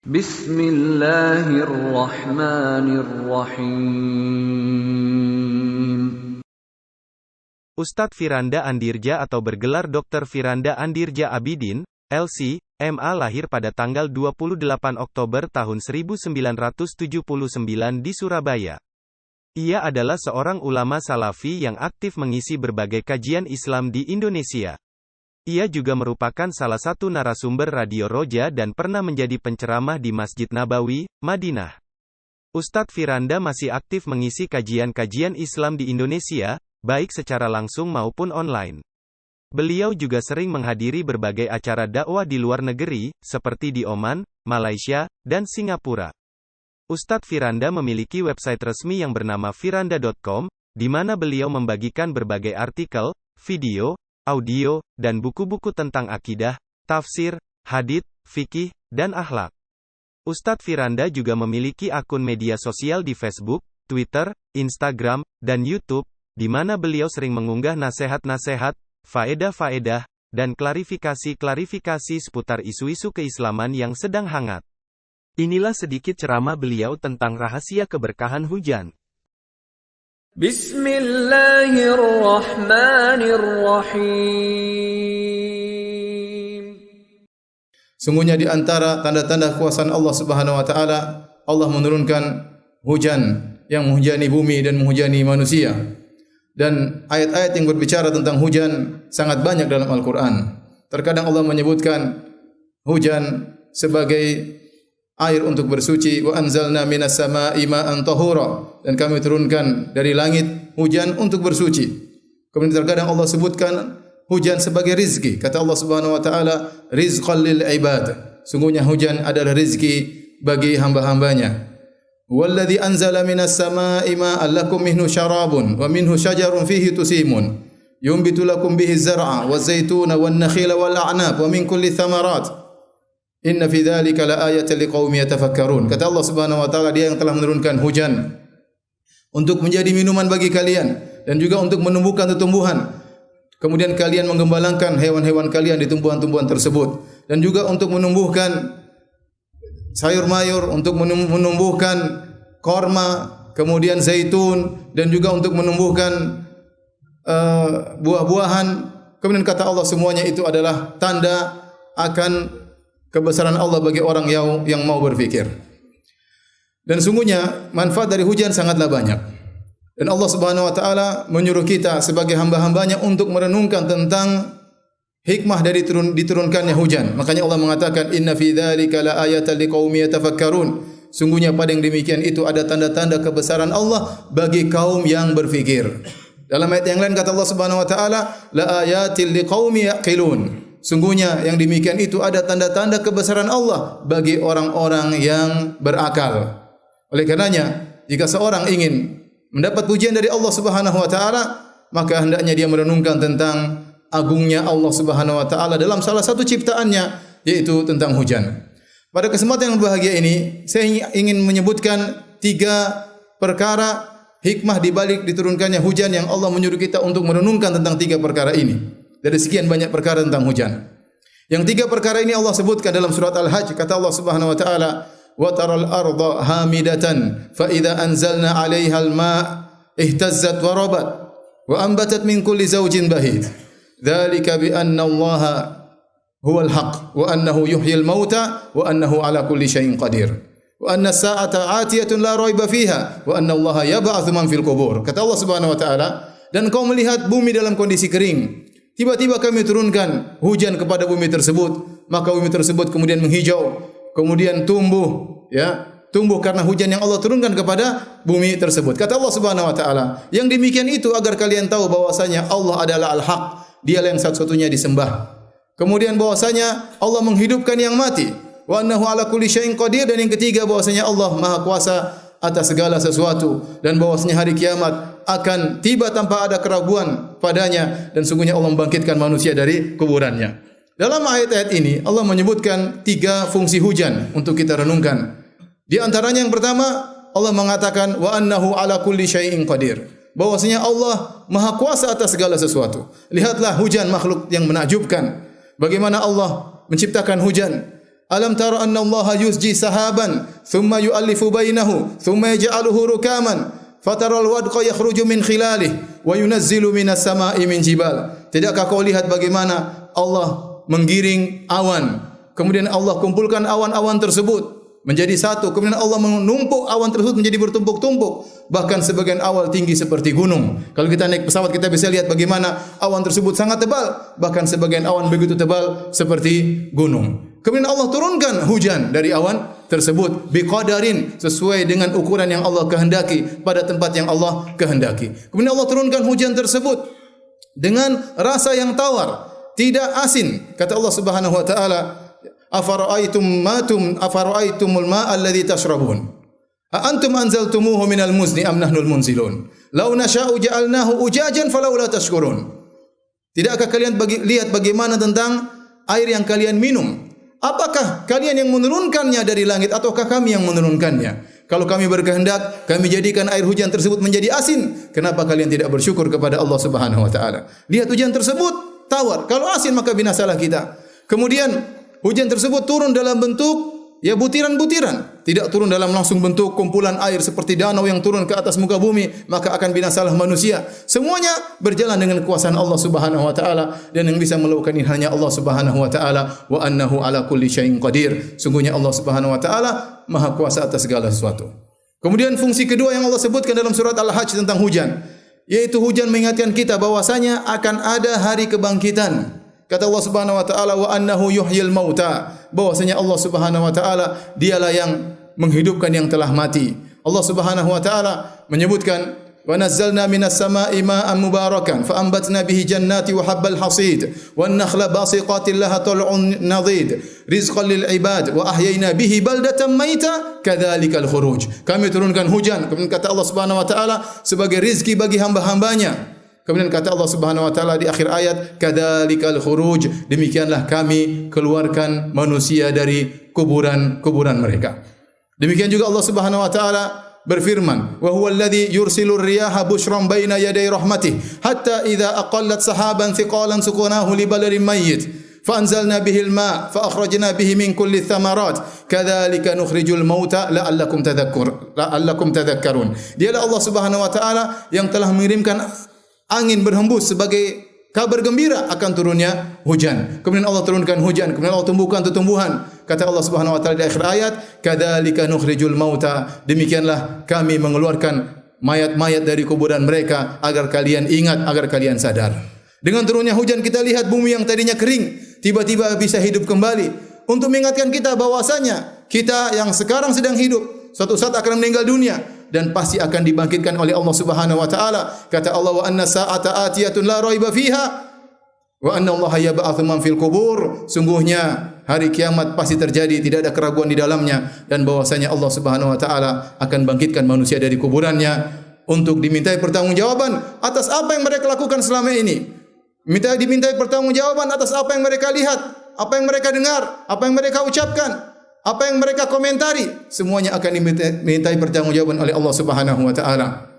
Bismillahirrahmanirrahim. Ustadz Firanda Andirja atau bergelar Dr. Firanda Andirja Abidin, LC, MA lahir pada tanggal 28 Oktober tahun 1979 di Surabaya. Ia adalah seorang ulama salafi yang aktif mengisi berbagai kajian Islam di Indonesia. Ia juga merupakan salah satu narasumber Radio Roja dan pernah menjadi penceramah di Masjid Nabawi, Madinah. Ustadz Firanda masih aktif mengisi kajian-kajian Islam di Indonesia, baik secara langsung maupun online. Beliau juga sering menghadiri berbagai acara dakwah di luar negeri, seperti di Oman, Malaysia, dan Singapura. Ustadz Firanda memiliki website resmi yang bernama firanda.com, di mana beliau membagikan berbagai artikel, video, audio, dan buku-buku tentang akidah, tafsir, hadits, fikih, dan akhlak. Ustadz Firanda juga memiliki akun media sosial di Facebook, Twitter, Instagram, dan YouTube, di mana beliau sering mengunggah nasihat-nasihat, faedah-faedah, dan klarifikasi-klarifikasi seputar isu-isu keislaman yang sedang hangat. Inilah sedikit ceramah beliau tentang rahasia keberkahan hujan. Bismillahirrahmanirrahim. Sungguhnya di antara tanda-tanda kekuasaan Allah Subhanahu wa taala, Allah menurunkan hujan yang menghujani bumi dan menghujani manusia. Dan ayat-ayat yang berbicara tentang hujan sangat banyak dalam Al-Qur'an. Terkadang Allah menyebutkan hujan sebagai air untuk bersuci, wa anzalna minas samaa'i ma'an tahura, dan kami turunkan dari langit hujan untuk bersuci. Kemudian terkadang Allah sebutkan hujan sebagai rizki. Kata Allah Subhanahu wa taala, rizqan lil ibad. Sungguhnya hujan adalah rizki bagi hamba-hambanya. Walladzi anzala minas samaa'i ma'an lakum minhu syarabun wa minhu syajarun fihi tusimun yumbitu lakum bihi zar'a waz zaituna wan nakhila wal a'nab wa min kulli thamarat inna fi dzalika laayatan liqaumin yatafakkarun. Kata Allah Subhanahu wa taala, Dia yang telah menurunkan hujan untuk menjadi minuman bagi kalian dan juga untuk menumbuhkan tumbuhan. Kemudian kalian menggembalakan hewan-hewan kalian di tumbuhan-tumbuhan tersebut, dan juga untuk menumbuhkan sayur mayur, untuk menumbuhkan korma, kemudian zaitun, dan juga untuk menumbuhkan buah-buahan. Kemudian kata Allah, semuanya itu adalah tanda akan kebesaran Allah bagi orang yang mau berfikir. Dan sungguhnya manfaat dari hujan sangatlah banyak. Dan Allah Subhanahu wa taala menyuruh kita sebagai hamba-hambanya untuk merenungkan tentang hikmah dari diturunkannya hujan. Makanya Allah mengatakan, inna fi dzalika laayatan liqaumin yatafakkarun. Sungguhnya pada yang demikian itu ada tanda-tanda kebesaran Allah bagi kaum yang berfikir. Dalam ayat yang lain kata Allah Subhanahu wa taala, laayatil liqaumin yaqilun. Sungguhnya yang demikian itu ada tanda-tanda kebesaran Allah bagi orang-orang yang berakal. Oleh karenanya, jika seorang ingin mendapat pujian dari Allah Subhanahu wa taala, maka hendaknya dia merenungkan tentang agungnya Allah Subhanahu wa taala dalam salah satu ciptaannya, yaitu tentang hujan. Pada kesempatan yang berbahagia ini, saya ingin menyebutkan 3 perkara hikmah di balik diturunkannya hujan yang Allah menyuruh kita untuk merenungkan tentang 3 perkara ini. Dari sekian banyak perkara tentang hujan. Yang 3 perkara ini Allah sebutkan dalam surat Al-Hajj. Kata Allah Subhanahu wa taala, "Wa taral arda hamidatan fa idza anzalna 'alaiha al-ma' ihtazzat wa rabat wa anbatat min kulli zawjin bahij." Dzalika bi anna Allaha huwal haqq wa annahu yuhyil mauta wa annahu ala kulli syai'in qadir. Wa anna as-sa'ata 'atiyatun la raiba fiha wa anna Allaha yab'atsu man fil qubur. Kata Allah Subhanahu wa taala, dan kau melihat bumi dalam kondisi kering. Tiba-tiba kami turunkan hujan kepada bumi tersebut, maka bumi tersebut kemudian menghijau, kemudian tumbuh, tumbuh karena hujan yang Allah turunkan kepada bumi tersebut. Kata Allah Subhanahu wa taala, yang demikian itu agar kalian tahu bahwasanya Allah adalah al-haq, Dialah yang satu-satunya disembah. Kemudian bahwasanya Allah menghidupkan yang mati, wa annahu ala kulli syai'in qadir, dan yang ketiga bahwasanya Allah Maha Kuasa atas segala sesuatu, dan bahwasanya hari kiamat akan tiba tanpa ada keraguan padanya, dan sungguhnya Allah membangkitkan manusia dari kuburannya. Dalam ayat-ayat ini Allah menyebutkan 3 fungsi hujan untuk kita renungkan. Di antaranya yang pertama, Allah mengatakan wa annahu ala kulli syai'in qadir, bahwasanya Allah Maha Kuasa atas segala sesuatu. Lihatlah hujan, makhluk yang menakjubkan. Bagaimana Allah menciptakan hujan. Alam tara anna Allah yusji sahaban thumma yu'allifu bainahu thumma yaj'aluhu rukaman fataral wadqa yakhruju min khilalihi wa yunazzilu minas sama'i min jibal. Tidakkah kau lihat bagaimana Allah menggiring awan, kemudian Allah kumpulkan awan-awan tersebut menjadi satu, kemudian Allah menumpuk awan tersebut menjadi bertumpuk-tumpuk, bahkan sebagian awan tinggi seperti gunung. Kalau kita naik pesawat kita bisa lihat bagaimana awan tersebut sangat tebal, bahkan sebagian awan begitu tebal seperti gunung. Kemudian Allah turunkan hujan dari awan tersebut biqadarin, sesuai dengan ukuran yang Allah kehendaki pada tempat yang Allah kehendaki. Kemudian Allah turunkan hujan tersebut dengan rasa yang tawar, tidak asin. Kata Allah Subhanahu wa taala, afara'aitumul ma'a alladhi tashrabun a antum anzaltumuhu minal muzni am nahnul munzilun law nasha'u ja'alnahu ujajan falawla tashkurun. Tidakkah kalian lihat bagaimana tentang air yang kalian minum? Apakah kalian yang menurunkannya dari langit ataukah kami yang menurunkannya? Kalau kami berkehendak, kami jadikan air hujan tersebut menjadi asin. Kenapa kalian tidak bersyukur kepada Allah Subhanahu wa taala? Lihat hujan tersebut tawar. Kalau asin maka binasalah kita. Kemudian hujan tersebut turun dalam bentuk butiran-butiran, tidak turun dalam langsung bentuk kumpulan air seperti danau yang turun ke atas muka bumi, maka akan binasalah manusia. Semuanya berjalan dengan kuasaan Allah Subhanahu wa taala, dan yang bisa melakukan ini hanya Allah Subhanahu wa taala. Wa annahu ala kulli syai'in qadir. Sungguhnya Allah Subhanahu wa taala Maha kuasa atas segala sesuatu. Kemudian fungsi kedua yang Allah sebutkan dalam surat Al-Hajj tentang hujan, yaitu hujan mengingatkan kita bahwasanya akan ada hari kebangkitan. Kata Allah Subhanahu wa taala, wa annahu yuhyil mauta, bahwasanya Allah Subhanahu wa taala dialah yang menghidupkan yang telah mati. Allah Subhanahu wa taala menyebutkan, wa nazzalna minas samaa'i ma'an mubarakan fa ambatna bihi jannati wa habbal hasid wan nakhla basiqatin laha tal'un nadid rizqan lil ibad wa ahyayna bihi baldatan maita kadzalikal khuruj. Kami turunkan hujan, kemudian kata Allah Subhanahu wa taala, sebagai rizki bagi hamba-hambanya. Kemudian kata Allah Subhanahu wa taala di akhir ayat, kadzalikal khuruj, demikianlah kami keluarkan manusia dari kuburan-kuburan mereka. Demikian juga Allah Subhanahu wa taala berfirman, wa huwal ladzi yursilur riyaha bushran baina yaday rahmatih hatta idza aqallat sahaban thiqalan suqnahu li baladin mayyit fa anzalna bihil ma fa akhrajna bihi min kulli thamarat kadzalika nukhrijul mauta la'allakum tadhakkarun. Dialah Allah Subhanahu wa taala yang telah mengirimkan angin berhembus sebagai kabar gembira akan turunnya hujan. Kemudian Allah turunkan hujan, kemudian Allah tumbuhkan tumbuhan. Kata Allah Subhanahu wa taala di akhir ayat, kadzalika nukhrijul mauta, demikianlah kami mengeluarkan mayat-mayat dari kuburan mereka agar kalian ingat, agar kalian sadar. Dengan turunnya hujan kita lihat bumi yang tadinya kering tiba-tiba bisa hidup kembali untuk mengingatkan kita bahwasanya kita yang sekarang sedang hidup suatu saat akan meninggal dunia dan pasti akan dibangkitkan oleh Allah Subhanahu wa taala. Kata Allah, wa anna sa'ata atiyatun la raiba fiha wa anna Allah yab'atsu man fil qubur. Sungguhnya hari kiamat pasti terjadi, tidak ada keraguan di dalamnya, dan bahwasanya Allah Subhanahu wa taala akan bangkitkan manusia dari kuburannya untuk dimintai pertanggungjawaban atas apa yang mereka lakukan selama ini. Dimintai pertanggungjawaban atas apa yang mereka lihat, apa yang mereka dengar, apa yang mereka ucapkan, apa yang mereka komentari, semuanya akan dimintai pertanggungjawaban oleh Allah Subhanahu wa taala.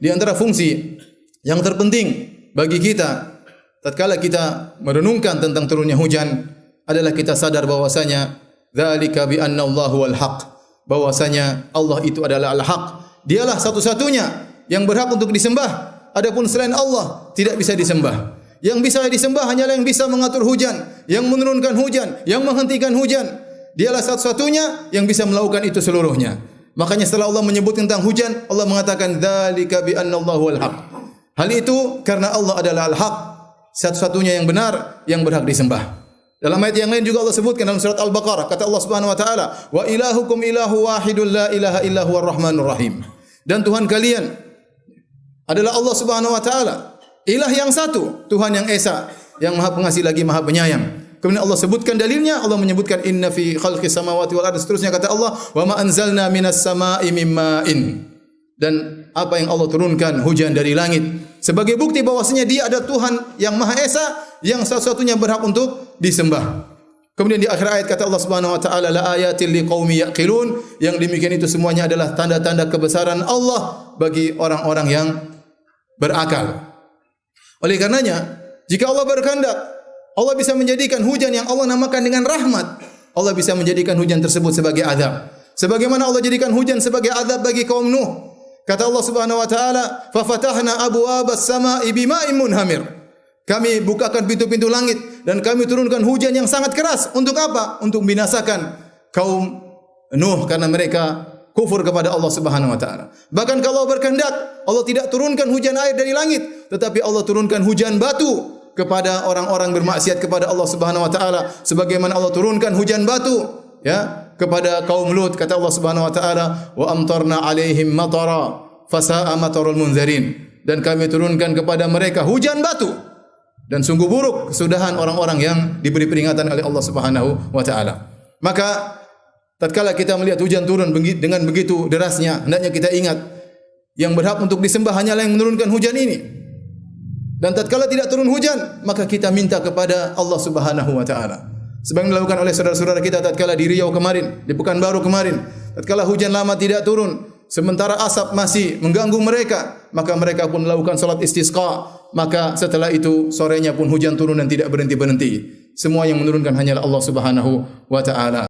Di antara fungsi yang terpenting bagi kita tatkala kita merenungkan tentang turunnya hujan adalah kita sadar bahwasanya dzalika bi anna Allahu wal haq, bahwasanya Allah itu adalah al-haq. Dialah satu-satunya yang berhak untuk disembah. Adapun selain Allah tidak bisa disembah. Yang bisa disembah hanyalah yang bisa mengatur hujan, yang menurunkan hujan, yang menghentikan hujan. Dialah satu-satunya yang bisa melakukan itu seluruhnya. Makanya setelah Allah menyebut tentang hujan, Allah mengatakan dzalika bi anna Allahu wal haq. Hal itu karena Allah adalah al-haq, satu-satunya yang benar, yang berhak disembah. Dalam ayat yang lain juga Allah sebutkan dalam surat Al-Baqarah, kata Allah Subhanahu wa taala, wa ilahukum ilahu wahidun la ilaha illa huwar rahmanur rahim. Dan Tuhan kalian adalah Allah Subhanahu wa taala, ilah yang satu, Tuhan yang esa, yang Maha Pengasih lagi Maha Penyayang. Kemudian Allah sebutkan dalilnya, Allah menyebutkan inna fi khalqis samawati wal ardi, seterusnya kata Allah, wa ma anzalna minas samaa'i mim ma'in. Dan apa yang Allah turunkan hujan dari langit sebagai bukti bahwasanya Dia ada Tuhan yang Maha Esa, yang satu-satunya berhak untuk disembah. Kemudian di akhir ayat kata Allah Subhanahu wa taala, la ayatil liqaumi yaqilun, yang demikian itu semuanya adalah tanda-tanda kebesaran Allah bagi orang-orang yang berakal. Oleh karenanya, jika Allah berkehendak, Allah bisa menjadikan hujan yang Allah namakan dengan rahmat. Allah bisa menjadikan hujan tersebut sebagai azab. Sebagaimana Allah jadikan hujan sebagai azab bagi kaum Nuh. Kata Allah Subhanahu wa taala, "Fa fatahna abwaabas samaa'i bima'in munhamir." Kami bukakan pintu-pintu langit dan kami turunkan hujan yang sangat keras. Untuk apa? Untuk membinasakan kaum Nuh karena mereka kufur kepada Allah Subhanahu wa taala. Bahkan kalau berkehendak, Allah tidak turunkan hujan air dari langit, tetapi Allah turunkan hujan batu kepada orang-orang bermaksiat kepada Allah Subhanahu wa taala, sebagaimana Allah turunkan hujan batu ya kepada kaum Lut. Kata Allah Subhanahu wa taala, "Wa amtarna 'alaihim matara fasa'a matarul munzirin." Dan kami turunkan kepada mereka hujan batu dan sungguh buruk kesudahan orang-orang yang diberi peringatan oleh Allah Subhanahu wa taala. Maka tatkala kita melihat hujan turun dengan begitu derasnya, hendaknya kita ingat yang berhak untuk disembah hanyalah yang menurunkan hujan ini. Dan tatkala tidak turun hujan, maka kita minta kepada Allah Subhanahu wa taala. Sebagaimana dilakukan oleh saudara-saudara kita tatkala di Riau kemarin, di Pekanbaru kemarin, tatkala hujan lama tidak turun, sementara asap masih mengganggu mereka, maka mereka pun melakukan salat istisqa. Maka setelah itu sorenya pun hujan turun dan tidak berhenti-berhenti. Semua yang menurunkan hanyalah Allah Subhanahu wa taala.